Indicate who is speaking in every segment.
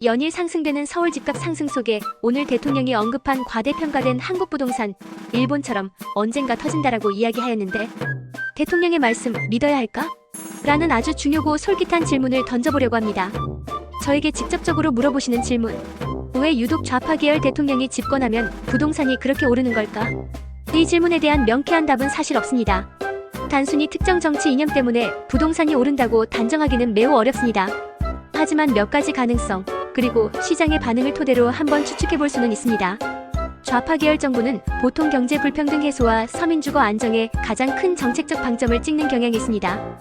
Speaker 1: 연일 상승되는 서울 집값 상승 속에 오늘 대통령이 언급한 과대평가된 한국부동산, 일본처럼 언젠가 터진다라고 이야기하였는데 대통령의 말씀 믿어야 할까? 라는 아주 중요고 솔깃한 질문을 던져보려고 합니다. 저에게 직접적으로 물어보시는 질문. 왜 유독 좌파 계열 대통령이 집권하면 부동산이 그렇게 오르는 걸까? 이 질문에 대한 명쾌한 답은 사실 없습니다. 단순히 특정 정치 이념 때문에 부동산이 오른다고 단정하기는 매우 어렵습니다. 하지만 몇 가지 가능성, 그리고 시장의 반응을 토대로 한번 추측해볼 수는 있습니다. 좌파 계열 정부는 보통 경제 불평등 해소와 서민주거 안정에 가장 큰 정책적 방점을 찍는 경향이 있습니다.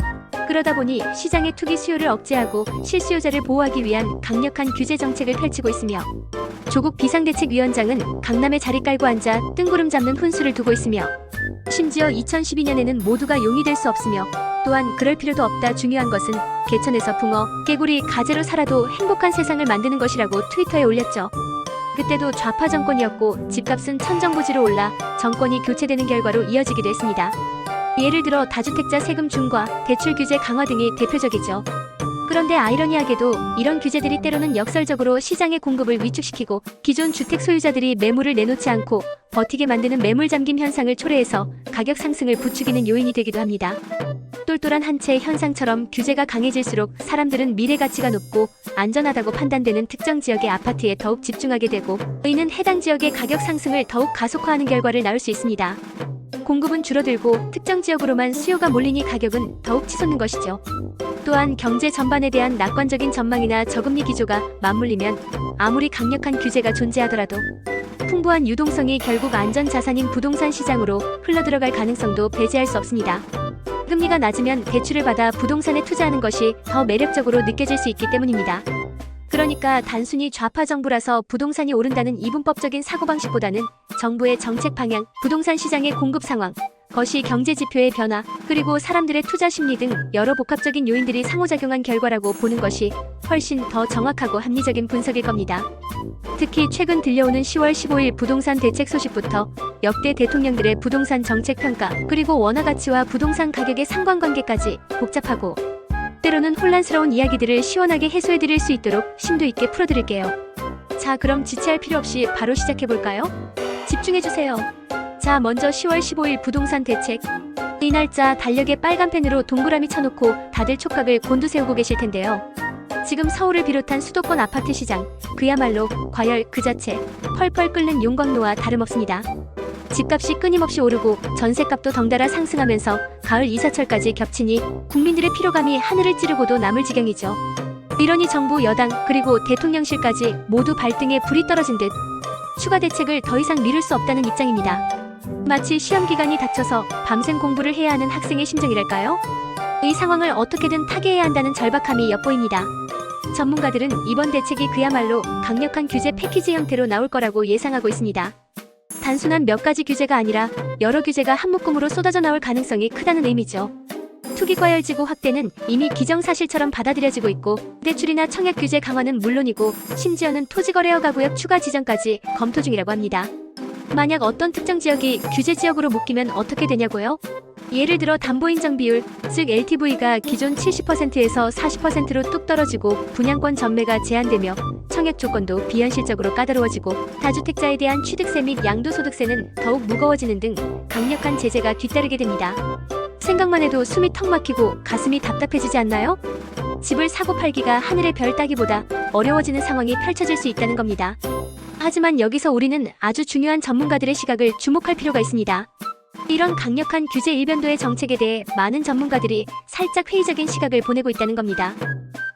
Speaker 1: 그러다 보니 시장의 투기 수요를 억제하고 실수요자를 보호하기 위한 강력한 규제 정책을 펼치고 있으며 조국 비상대책위원장은 강남에 자리 깔고 앉아 뜬구름 잡는 훈수를 두고 있으며 심지어 2012년에는 모두가 용이 될 수 없으며 또한 그럴 필요도 없다. 중요한 것은 개천에서 붕어, 개구리, 가재로 살아도 행복한 세상을 만드는 것이라고 트위터에 올렸죠. 그때도 좌파 정권이었고 집값은 천정부지로 올라 정권이 교체되는 결과로 이어지기도 했습니다. 예를 들어 다주택자 세금 중과 대출 규제 강화 등이 대표적이죠. 그런데 아이러니하게도 이런 규제들이 때로는 역설적으로 시장의 공급을 위축시키고 기존 주택 소유자들이 매물을 내놓지 않고 버티게 만드는 매물 잠김 현상을 초래해서 가격 상승을 부추기는 요인이 되기도 합니다. 똘똘한 한 채 현상처럼 규제가 강해질수록 사람들은 미래 가치가 높고 안전하다고 판단되는 특정 지역의 아파트에 더욱 집중하게 되고 이는 해당 지역의 가격 상승을 더욱 가속화하는 결과를 낳을 수 있습니다. 공급은 줄어들고 특정 지역으로만 수요가 몰리니 가격은 더욱 치솟는 것이죠. 또한 경제 전반에 대한 낙관적인 전망이나 저금리 기조가 맞물리면 아무리 강력한 규제가 존재하더라도 풍부한 유동성이 결국 안전자산인 부동산 시장으로 흘러들어갈 가능성도 배제할 수 없습니다. 금리가 낮으면 대출을 받아 부동산에 투자하는 것이 더 매력적으로 느껴질 수 있기 때문입니다. 그러니까 단순히 좌파 정부라서 부동산이 오른다는 이분법적인 사고방식보다는 정부의 정책 방향, 부동산 시장의 공급 상황, 거시 경제 지표의 변화, 그리고 사람들의 투자 심리 등 여러 복합적인 요인들이 상호작용한 결과라고 보는 것이 훨씬 더 정확하고 합리적인 분석일 겁니다. 특히 최근 들려오는 10월 15일 부동산 대책 소식부터 역대 대통령들의 부동산 정책 평가, 그리고 원화 가치와 부동산 가격의 상관관계까지 복잡하고 때로는 혼란스러운 이야기들을 시원하게 해소해드릴 수 있도록 심도 있게 풀어드릴게요. 자, 그럼 지체할 필요 없이 바로 시작해볼까요? 집중해주세요. 자, 먼저 10월 15일 부동산 대책. 이 날짜 달력에 빨간 펜으로 동그라미 쳐놓고 다들 촉각을 곤두세우고 계실 텐데요. 지금 서울을 비롯한 수도권 아파트 시장, 그야말로 과열 그 자체, 펄펄 끓는 용광로와 다름없습니다. 집값이 끊임없이 오르고 전셋값도 덩달아 상승하면서 가을 이사철까지 겹치니 국민들의 피로감이 하늘을 찌르고도 남을 지경이죠. 이러니 정부, 여당, 그리고 대통령실까지 모두 발등에 불이 떨어진 듯 추가 대책을 더 이상 미룰 수 없다는 입장입니다. 마치 시험 기간이 닥쳐서 밤샘 공부를 해야 하는 학생의 심정이랄까요? 이 상황을 어떻게든 타개해야 한다는 절박함이 엿보입니다. 전문가들은 이번 대책이 그야말로 강력한 규제 패키지 형태로 나올 거라고 예상하고 있습니다. 단순한 몇 가지 규제가 아니라 여러 규제가 한 묶음으로 쏟아져 나올 가능성이 크다는 의미죠. 투기과열지구 확대는 이미 기정사실처럼 받아들여지고 있고 대출이나 청약 규제 강화는 물론이고 심지어는 토지거래허가구역 추가 지정까지 검토 중이라고 합니다. 만약 어떤 특정 지역이 규제 지역으로 묶이면 어떻게 되냐고요? 예를 들어 담보인정 비율, 즉 LTV가 기존 70%에서 40%로 뚝 떨어지고 분양권 전매가 제한되며 청약 조건도 비현실적으로 까다로워지고 다주택자에 대한 취득세 및 양도소득세는 더욱 무거워지는 등 강력한 제재가 뒤따르게 됩니다. 생각만 해도 숨이 턱 막히고 가슴이 답답해지지 않나요? 집을 사고 팔기가 하늘의 별 따기보다 어려워지는 상황이 펼쳐질 수 있다는 겁니다. 하지만 여기서 우리는 아주 중요한 전문가들의 시각을 주목할 필요가 있습니다. 이런 강력한 규제 일변도의 정책에 대해 많은 전문가들이 살짝 회의적인 시각을 보내고 있다는 겁니다.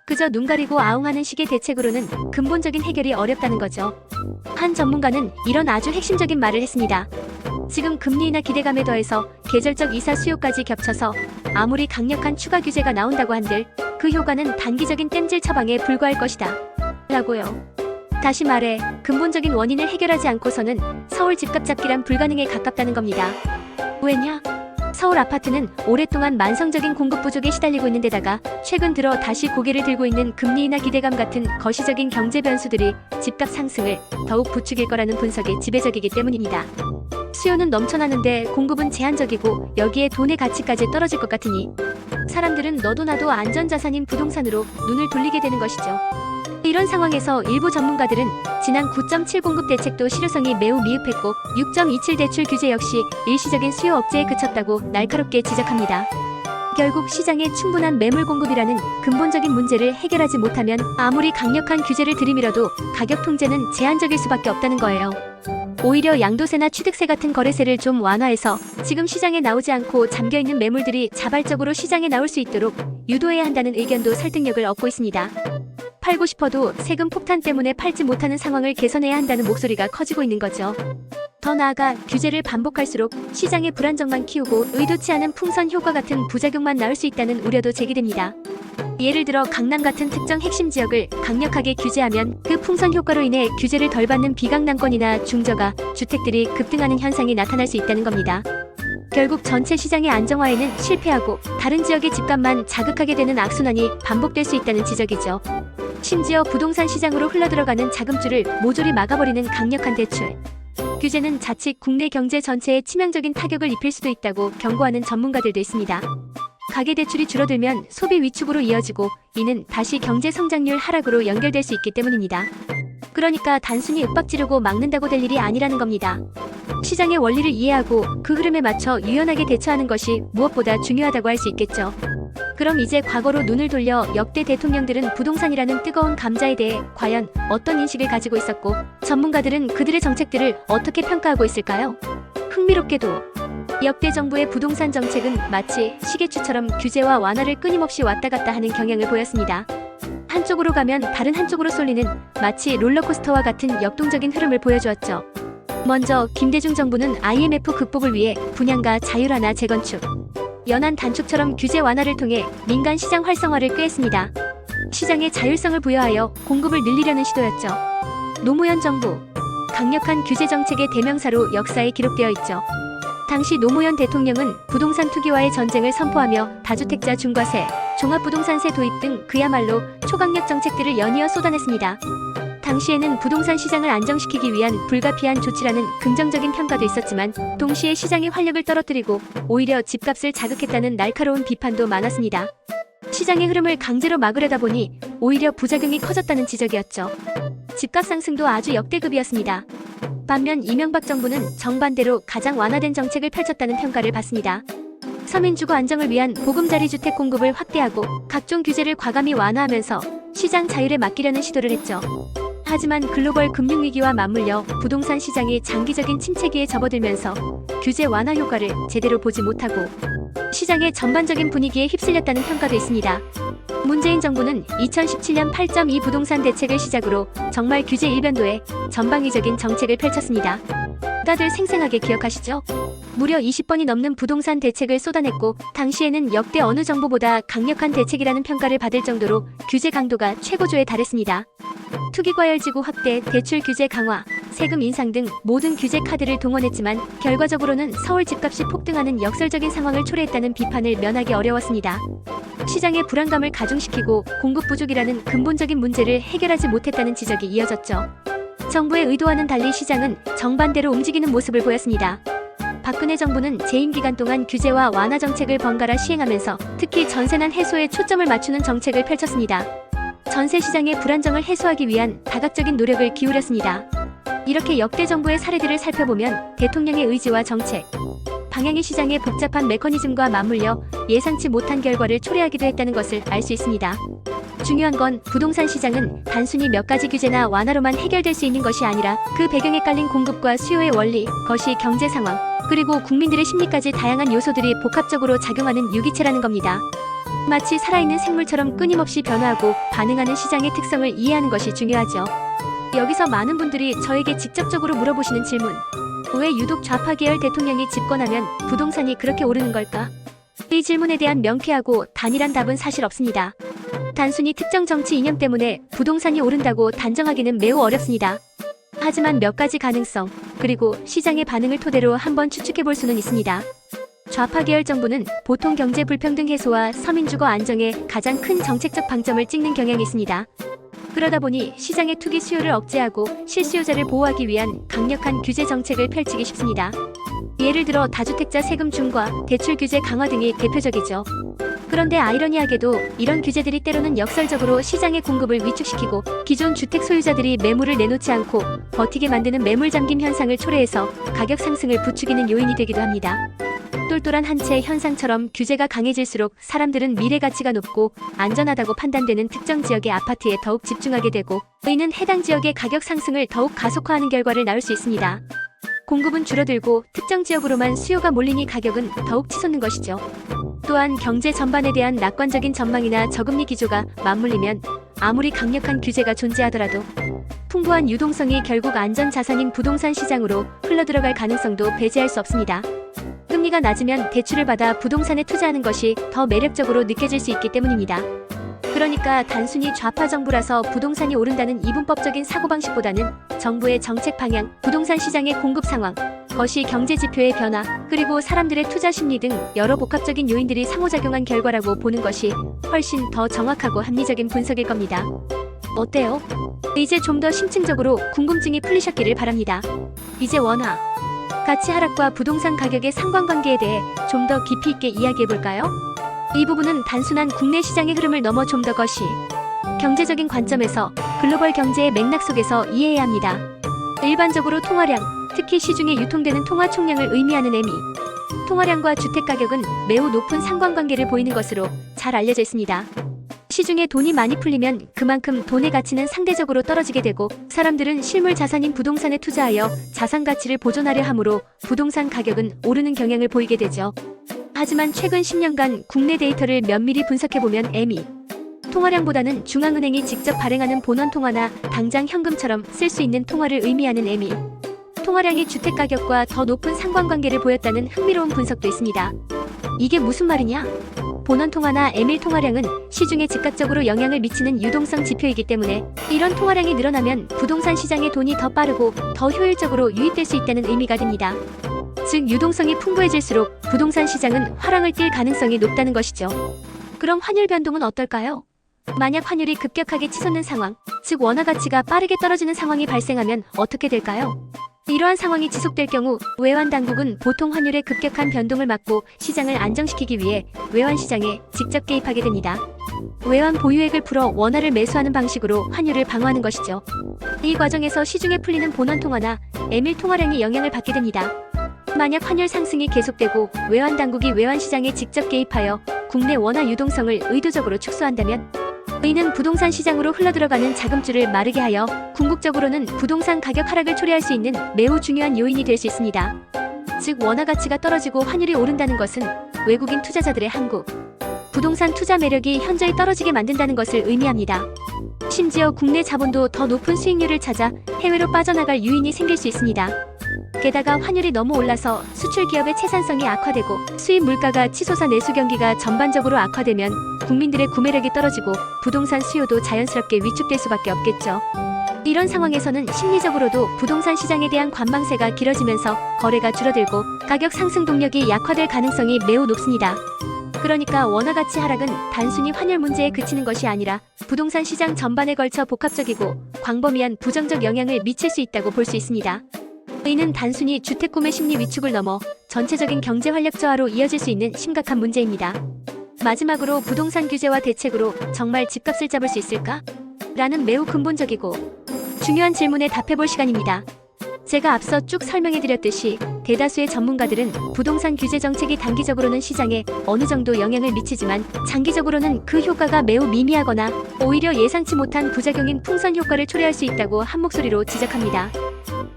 Speaker 1: 그저 눈 가리고 아웅하는 식의 대책으로는 근본적인 해결이 어렵다는 거죠. 한 전문가는 이런 아주 핵심적인 말을 했습니다. 지금 금리 인하 기대감에 더해서 계절적 이사 수요까지 겹쳐서 아무리 강력한 추가 규제가 나온다고 한들 그 효과는 단기적인 땜질 처방에 불과할 것이다. 라고요. 다시 말해 근본적인 원인을 해결하지 않고서는 서울 집값 잡기란 불가능에 가깝다는 겁니다. 왜냐? 서울 아파트는 오랫동안 만성적인 공급 부족에 시달리고 있는 데다가 최근 들어 다시 고개를 들고 있는 금리 인하 기대감 같은 거시적인 경제 변수들이 집값 상승을 더욱 부추길 거라는 분석이 지배적이기 때문입니다. 수요는 넘쳐나는데 공급은 제한적이고 여기에 돈의 가치까지 떨어질 것 같으니 사람들은 너도 나도 안전자산인 부동산으로 눈을 돌리게 되는 것이죠. 이런 상황에서 일부 전문가들은 지난 9.7 공급 대책도 실효성이 매우 미흡했고 6.27 대출 규제 역시 일시적인 수요 억제에 그쳤다고 날카롭게 지적합니다. 결국 시장에 충분한 매물 공급이라는 근본적인 문제를 해결하지 못하면 아무리 강력한 규제를 들이밀어도 가격 통제는 제한적일 수밖에 없다는 거예요. 오히려 양도세나 취득세 같은 거래세를 좀 완화해서 지금 시장에 나오지 않고 잠겨있는 매물들이 자발적으로 시장에 나올 수 있도록 유도해야 한다는 의견도 설득력을 얻고 있습니다. 팔고 싶어도 세금 폭탄 때문에 팔지 못하는 상황을 개선해야 한다는 목소리가 커지고 있는 거죠. 더 나아가 규제를 반복할수록 시장의 불안정만 키우고 의도치 않은 풍선 효과 같은 부작용만 나올 수 있다는 우려도 제기됩니다. 예를 들어 강남 같은 특정 핵심 지역을 강력하게 규제하면 그 풍선 효과로 인해 규제를 덜 받는 비강남권이나 중저가 주택들이 급등하는 현상이 나타날 수 있다는 겁니다. 결국 전체 시장의 안정화에는 실패하고 다른 지역의 집값만 자극하게 되는 악순환이 반복될 수 있다는 지적이죠. 심지어 부동산 시장으로 흘러들어가는 자금줄을 모조리 막아버리는 강력한 대출 규제는 자칫 국내 경제 전체에 치명적인 타격을 입힐 수도 있다고 경고하는 전문가들도 있습니다. 가계대출이 줄어들면 소비 위축으로 이어지고 이는 다시 경제 성장률 하락으로 연결될 수 있기 때문입니다. 그러니까 단순히 윽박지르고 막는다고 될 일이 아니라는 겁니다. 시장의 원리를 이해하고 그 흐름에 맞춰 유연하게 대처하는 것이 무엇보다 중요하다고 할 수 있겠죠. 그럼 이제 과거로 눈을 돌려 역대 대통령들은 부동산이라는 뜨거운 감자에 대해 과연 어떤 인식을 가지고 있었고 전문가들은 그들의 정책들을 어떻게 평가하고 있을까요? 흥미롭게도 역대 정부의 부동산 정책은 마치 시계추처럼 규제와 완화를 끊임없이 왔다 갔다 하는 경향을 보였습니다. 한쪽으로 가면 다른 한쪽으로 쏠리는 마치 롤러코스터와 같은 역동적인 흐름을 보여주었죠. 먼저 김대중 정부는 IMF 극복을 위해 분양가 자율화나 재건축, 연안 단축처럼 규제 완화를 통해 민간 시장 활성화를 꾀했습니다. 시장에 자율성을 부여하여 공급을 늘리려는 시도였죠. 노무현 정부, 강력한 규제 정책의 대명사로 역사에 기록되어 있죠. 당시 노무현 대통령은 부동산 투기와의 전쟁을 선포하며 다주택자 중과세, 종합부동산세 도입 등 그야말로 초강력 정책들을 연이어 쏟아냈습니다. 당시에는 부동산 시장을 안정시키기 위한 불가피한 조치라는 긍정적인 평가도 있었지만 동시에 시장의 활력을 떨어뜨리고 오히려 집값을 자극했다는 날카로운 비판도 많았습니다. 시장의 흐름을 강제로 막으려다 보니 오히려 부작용이 커졌다는 지적이었죠. 집값 상승도 아주 역대급이었습니다. 반면 이명박 정부는 정반대로 가장 완화된 정책을 펼쳤다는 평가를 받습니다. 서민 주거 안정을 위한 보금자리 주택 공급을 확대하고 각종 규제를 과감히 완화하면서 시장 자율에 맡기려는 시도를 했죠. 하지만 글로벌 금융위기와 맞물려 부동산 시장이 장기적인 침체기에 접어들면서 규제 완화 효과를 제대로 보지 못하고 시장의 전반적인 분위기에 휩쓸렸다는 평가도 있습니다. 문재인 정부는 2017년 8.2 부동산 대책을 시작으로 정말 규제 일변도에 전방위적인 정책을 펼쳤습니다. 다들 생생하게 기억하시죠? 무려 20번이 넘는 부동산 대책을 쏟아냈고 당시에는 역대 어느 정부보다 강력한 대책이라는 평가를 받을 정도로 규제 강도가 최고조에 달했습니다. 투기과열지구 확대, 대출 규제 강화, 세금 인상 등 모든 규제 카드를 동원했지만 결과적으로는 서울 집값이 폭등하는 역설적인 상황을 초래했다는 비판을 면하기 어려웠습니다. 시장의 불안감을 가중시키고 공급 부족이라는 근본적인 문제를 해결하지 못했다는 지적이 이어졌죠. 정부의 의도와는 달리 시장은 정반대로 움직이는 모습을 보였습니다. 박근혜 정부는 재임 기간 동안 규제와 완화 정책을 번갈아 시행하면서 특히 전세난 해소에 초점을 맞추는 정책을 펼쳤습니다. 전세 시장의 불안정을 해소하기 위한 다각적인 노력을 기울였습니다. 이렇게 역대 정부의 사례들을 살펴보면 대통령의 의지와 정책, 방향이 시장의 복잡한 메커니즘과 맞물려 예상치 못한 결과를 초래하기도 했다는 것을 알 수 있습니다. 중요한 건 부동산 시장은 단순히 몇 가지 규제나 완화로만 해결될 수 있는 것이 아니라 그 배경에 깔린 공급과 수요의 원리, 거시 경제 상황, 그리고 국민들의 심리까지 다양한 요소들이 복합적으로 작용하는 유기체라는 겁니다. 마치 살아있는 생물처럼 끊임없이 변화하고 반응하는 시장의 특성을 이해하는 것이 중요하죠. 여기서 많은 분들이 저에게 직접적으로 물어보시는 질문. 왜 유독 좌파 계열 대통령이 집권하면 부동산이 그렇게 오르는 걸까? 이 질문에 대한 명쾌하고 단일한 답은 사실 없습니다. 단순히 특정 정치 이념 때문에 부동산이 오른다고 단정하기는 매우 어렵습니다. 하지만 몇 가지 가능성, 그리고 시장의 반응을 토대로 한번 추측해 볼 수는 있습니다. 좌파 계열 정부는 보통 경제 불평등 해소와 서민 주거 안정에 가장 큰 정책적 방점을 찍는 경향이 있습니다. 그러다 보니 시장의 투기 수요를 억제하고 실수요자를 보호하기 위한 강력한 규제 정책을 펼치기 쉽습니다. 예를 들어 다주택자 세금 중과 대출 규제 강화 등이 대표적이죠. 그런데 아이러니하게도 이런 규제들이 때로는 역설적으로 시장의 공급을 위축시키고 기존 주택 소유자들이 매물을 내놓지 않고 버티게 만드는 매물 잠김 현상을 초래해서 가격 상승을 부추기는 요인이 되기도 합니다. 똘똘한 한 채 현상처럼 규제가 강해질수록 사람들은 미래 가치가 높고 안전하다고 판단되는 특정 지역의 아파트에 더욱 집중하게 되고 이는 해당 지역의 가격 상승을 더욱 가속화하는 결과를 낳을 수 있습니다. 공급은 줄어들고 특정 지역으로만 수요가 몰리니 가격은 더욱 치솟는 것이죠. 또한 경제 전반에 대한 낙관적인 전망이나 저금리 기조가 맞물리면 아무리 강력한 규제가 존재하더라도 풍부한 유동성이 결국 안전자산인 부동산 시장으로 흘러들어갈 가능성도 배제할 수 없습니다. 금리가 낮으면 대출을 받아 부동산에 투자하는 것이 더 매력적으로 느껴질 수 있기 때문입니다. 그러니까 단순히 좌파 정부라서 부동산이 오른다는 이분법적인 사고방식보다는 정부의 정책 방향, 부동산 시장의 공급 상황, 거시 경제 지표의 변화, 그리고 사람들의 투자 심리 등 여러 복합적인 요인들이 상호작용한 결과라고 보는 것이 훨씬 더 정확하고 합리적인 분석일 겁니다. 어때요? 이제 좀 더 심층적으로 궁금증이 풀리셨기를 바랍니다. 이제 원화, 가치 하락과 부동산 가격의 상관관계에 대해 좀 더 깊이 있게 이야기해볼까요? 이 부분은 단순한 국내 시장의 흐름을 넘어 좀 더 거시 경제적인 관점에서 글로벌 경제의 맥락 속에서 이해해야 합니다. 일반적으로 통화량, 특히 시중에 유통되는 통화 총량을 의미하는 EMI, 통화량과 주택가격은 매우 높은 상관관계를 보이는 것으로 잘 알려져 있습니다. 시중에 돈이 많이 풀리면 그만큼 돈의 가치는 상대적으로 떨어지게 되고 사람들은 실물 자산인 부동산에 투자하여 자산 가치를 보존하려 하므로 부동산 가격은 오르는 경향을 보이게 되죠. 하지만 최근 10년간 국내 데이터를 면밀히 분석해보면 EMI, 통화량보다는 중앙은행이 직접 발행하는 본원통화나 당장 현금처럼 쓸 수 있는 통화를 의미하는 EMI, 통화량이 주택가격과 더 높은 상관관계를 보였다는 흥미로운 분석도 있습니다. 이게 무슨 말이냐? 본원통화나 EMI 통화량은 시중에 즉각적으로 영향을 미치는 유동성 지표이기 때문에 이런 통화량이 늘어나면 부동산 시장에 돈이 더 빠르고 더 효율적으로 유입될 수 있다는 의미가 됩니다. 즉 유동성이 풍부해질수록 부동산 시장은 화랑을 띨 가능성이 높다는 것이죠. 그럼 환율 변동은 어떨까요? 만약 환율이 급격하게 치솟는 상황, 즉 원화 가치가 빠르게 떨어지는 상황이 발생하면 어떻게 될까요? 이러한 상황이 지속될 경우 외환 당국은 보통 환율의 급격한 변동을 막고 시장을 안정시키기 위해 외환 시장에 직접 개입하게 됩니다. 외환 보유액을 풀어 원화를 매수하는 방식으로 환율을 방어하는 것이죠. 이 과정에서 시중에 풀리는 본원 통화나 EMI 통화량이 영향을 받게 됩니다. 만약 환율 상승이 계속되고 외환 당국이 외환 시장에 직접 개입하여 국내 원화 유동성을 의도적으로 축소한다면 이는 부동산 시장으로 흘러들어가는 자금줄을 마르게 하여 궁극적으로는 부동산 가격 하락을 초래할 수 있는 매우 중요한 요인이 될 수 있습니다. 즉 원화 가치가 떨어지고 환율이 오른다는 것은 외국인 투자자들의 한국 부동산 투자 매력이 현저히 떨어지게 만든다는 것을 의미합니다. 심지어 국내 자본도 더 높은 수익률을 찾아 해외로 빠져나갈 요인이 생길 수 있습니다. 게다가 환율이 너무 올라서 수출 기업의 채산성이 악화되고 수입 물가가 치솟아 내수 경기가 전반적으로 악화되면 국민들의 구매력이 떨어지고 부동산 수요도 자연스럽게 위축될 수밖에 없겠죠. 이런 상황에서는 심리적으로도 부동산 시장에 대한 관망세가 길어지면서 거래가 줄어들고 가격 상승 동력이 약화될 가능성이 매우 높습니다. 그러니까 원화 가치 하락은 단순히 환율 문제에 그치는 것이 아니라 부동산 시장 전반에 걸쳐 복합적이고 광범위한 부정적 영향을 미칠 수 있다고 볼 수 있습니다. 이는 단순히 주택 구매 심리 위축을 넘어 전체적인 경제 활력 저하로 이어질 수 있는 심각한 문제입니다. 마지막으로 부동산 규제와 대책으로 정말 집값을 잡을 수 있을까? 라는 매우 근본적이고 중요한 질문에 답해볼 시간입니다. 제가 앞서 쭉 설명해드렸듯이 대다수의 전문가들은 부동산 규제 정책이 단기적으로는 시장에 어느 정도 영향을 미치지만 장기적으로는 그 효과가 매우 미미하거나 오히려 예상치 못한 부작용인 풍선 효과를 초래할 수 있다고 한 목소리로 지적합니다.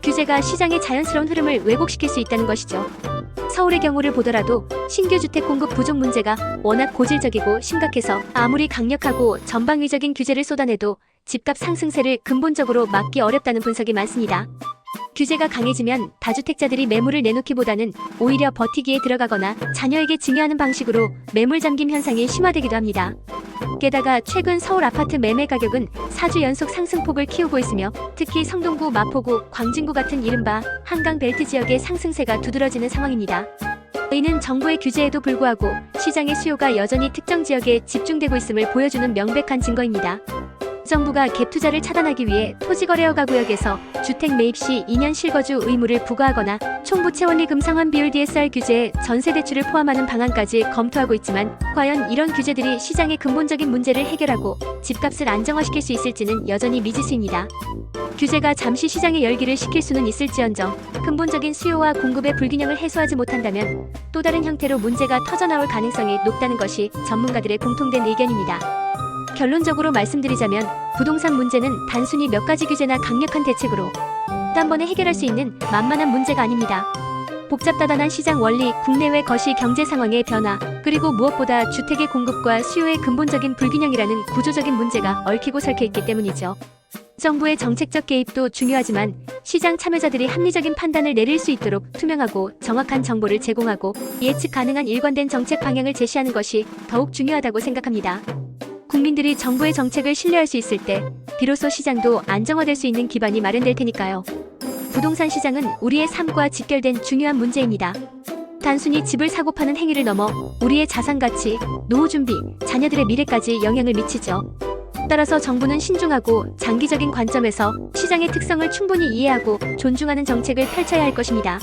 Speaker 1: 규제가 시장의 자연스러운 흐름을 왜곡시킬 수 있다는 것이죠. 서울의 경우를 보더라도 신규 주택 공급 부족 문제가 워낙 고질적이고 심각해서 아무리 강력하고 전방위적인 규제를 쏟아내도 집값 상승세를 근본적으로 막기 어렵다는 분석이 많습니다. 규제가 강해지면 다주택자들이 매물을 내놓기보다는 오히려 버티기에 들어가거나 자녀에게 증여하는 방식으로 매물 잠김 현상이 심화되기도 합니다. 게다가 최근 서울 아파트 매매 가격은 4주 연속 상승폭을 키우고 있으며 특히 성동구, 마포구, 광진구 같은 이른바 한강 벨트 지역의 상승세가 두드러지는 상황입니다. 이는 정부의 규제에도 불구하고 시장의 수요가 여전히 특정 지역에 집중되고 있음을 보여주는 명백한 증거입니다. 정부가 갭 투자를 차단하기 위해 토지거래허가구역에서 주택 매입 시 2년 실거주 의무를 부과하거나 총부채 원리 금상환 비율 DSR 규제에 전세 대출을 포함하는 방안까지 검토하고 있지만 과연 이런 규제들이 시장의 근본적인 문제를 해결하고 집값을 안정화시킬 수 있을지는 여전히 미지수입니다. 규제가 잠시 시장의 열기를 식힐 수는 있을지언정 근본적인 수요와 공급의 불균형을 해소하지 못한다면 또 다른 형태로 문제가 터져나올 가능성이 높다는 것이 전문가들의 공통된 의견입니다. 결론적으로 말씀드리자면 부동산 문제는 단순히 몇 가지 규제나 강력한 대책으로 단번에 해결할 수 있는 만만한 문제가 아닙니다. 복잡다단한 시장 원리, 국내외 거시 경제 상황의 변화, 그리고 무엇보다 주택의 공급과 수요의 근본적인 불균형이라는 구조적인 문제가 얽히고 설켜 있기 때문이죠. 정부의 정책적 개입도 중요하지만 시장 참여자들이 합리적인 판단을 내릴 수 있도록 투명하고 정확한 정보를 제공하고 예측 가능한 일관된 정책 방향을 제시하는 것이 더욱 중요하다고 생각합니다. 국민들이 정부의 정책을 신뢰할 수 있을 때 비로소 시장도 안정화될 수 있는 기반이 마련될 테니까요. 부동산 시장은 우리의 삶과 직결된 중요한 문제입니다. 단순히 집을 사고 파는 행위를 넘어 우리의 자산 가치, 노후 준비, 자녀들의 미래까지 영향을 미치죠. 따라서 정부는 신중하고 장기적인 관점에서 시장의 특성을 충분히 이해하고 존중하는 정책을 펼쳐야 할 것입니다.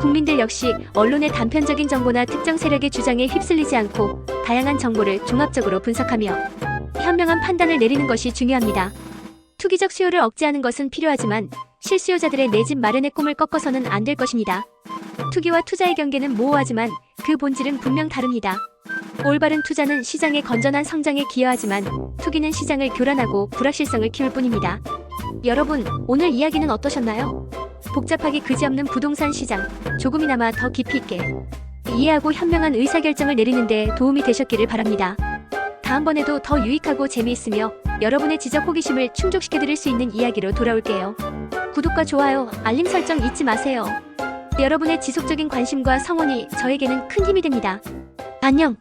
Speaker 1: 국민들 역시 언론의 단편적인 정보나 특정 세력의 주장에 휩쓸리지 않고 다양한 정보를 종합적으로 분석하며 현명한 판단을 내리는 것이 중요합니다. 투기적 수요를 억제하는 것은 필요하지만 실수요자들의 내 집 마련의 꿈을 꺾어서는 안 될 것입니다. 투기와 투자의 경계는 모호하지만 그 본질은 분명 다릅니다. 올바른 투자는 시장의 건전한 성장에 기여하지만 투기는 시장을 교란하고 불확실성을 키울 뿐입니다. 여러분, 오늘 이야기는 어떠셨나요? 복잡하기 그지없는 부동산 시장, 조금이나마 더 깊이 있게 이해하고 현명한 의사결정을 내리는 데 도움이 되셨기를 바랍니다. 다음번에도 더 유익하고 재미있으며 여러분의 지적 호기심을 충족시켜드릴 수 있는 이야기로 돌아올게요. 구독과 좋아요, 알림 설정 잊지 마세요. 여러분의 지속적인 관심과 성원이 저에게는 큰 힘이 됩니다. 안녕!